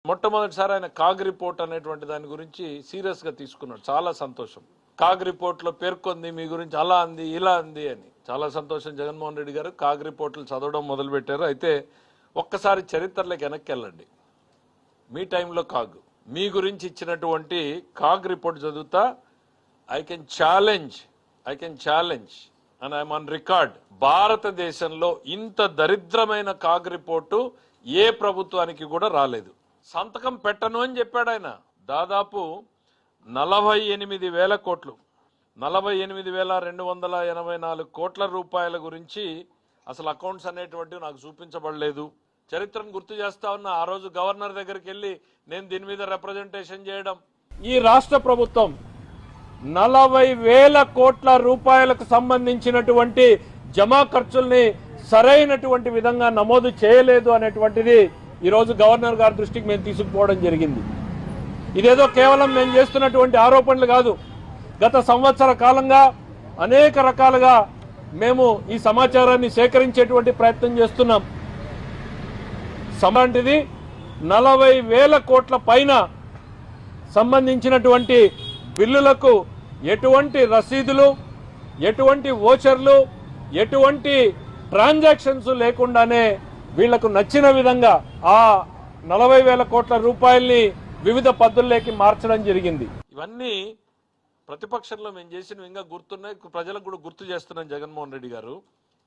మొట్టమొదటిసారి ఆయన CAG report అనేటువంటి దాని గురించి సీరియస్గా తీసుకున్నాడు. చాలా సంతోషం. కాగ్ రిపోర్ట్లో పేర్కొంది మీ గురించి అలా అంది ఇలా అంది అని. చాలా సంతోషం. జగన్మోహన్ రెడ్డి గారు కాగ్ రిపోర్ట్లు చదవడం మొదలుపెట్టారు. అయితే ఒక్కసారి చరిత్రలోకి వెనక్కి వెళ్ళండి. మీ టైంలో కాగ్ మీ గురించి ఇచ్చినటువంటి కాగ్ రిపోర్ట్ చదువుతా I can challenge and I'm on record. భారతదేశంలో ఇంత దరిద్రమైన కాగ్ రిపోర్టు ఏ ప్రభుత్వానికి కూడా రాలేదు. సంతకం పెట్టను అని చెప్పాడు ఆయన. దాదాపు 48,000 కోట్లు 48,284 కోట్ల రూపాయల గురించి అసలు అకౌంట్స్ అనేటువంటివి నాకు చూపించబడలేదు. చరిత్రను గుర్తు చేస్తా ఉన్నా. ఆ రోజు గవర్నర్ దగ్గరికి వెళ్ళి నేను దీని మీద రిప్రజెంటేషన్ చేయడం. ఈ రాష్ట్ర ప్రభుత్వం 40,000 కోట్ల రూపాయలకు సంబంధించినటువంటి జమా ఖర్చుల్ని సరైనటువంటి విధంగా నమోదు చేయలేదు అనేటువంటిది ఈరోజు గవర్నర్ గారి దృష్టికి మేము తీసుకుపోవడం జరిగింది. ఇదేదో కేవలం మేము చేస్తున్నటువంటి ఆరోపణలు కాదు. గత సంవత్సర కాలంగా అనేక రకాలుగా మేము ఈ సమాచారాన్ని సేకరించేటువంటి ప్రయత్నం చేస్తున్నాం. అలాంటిది 40,000 కోట్ల పైన సంబంధించినటువంటి బిల్లులకు ఎటువంటి రసీదులు, ఎటువంటి ఓచర్లు, ఎటువంటి ట్రాన్సాక్షన్స్ లేకుండానే వీళ్లకు నచ్చిన విధంగా ఆ 40,000 కోట్ల రూపాయల్ని వివిధ పద్ధతుల్లోకి మార్చడం జరిగింది. ఇవన్నీ ప్రతిపక్షంలో మేము చేసినవి ఇంకా గుర్తున్నాయి, ప్రజలకు కూడా గుర్తు చేస్తున్నాం. జగన్మోహన్ రెడ్డి గారు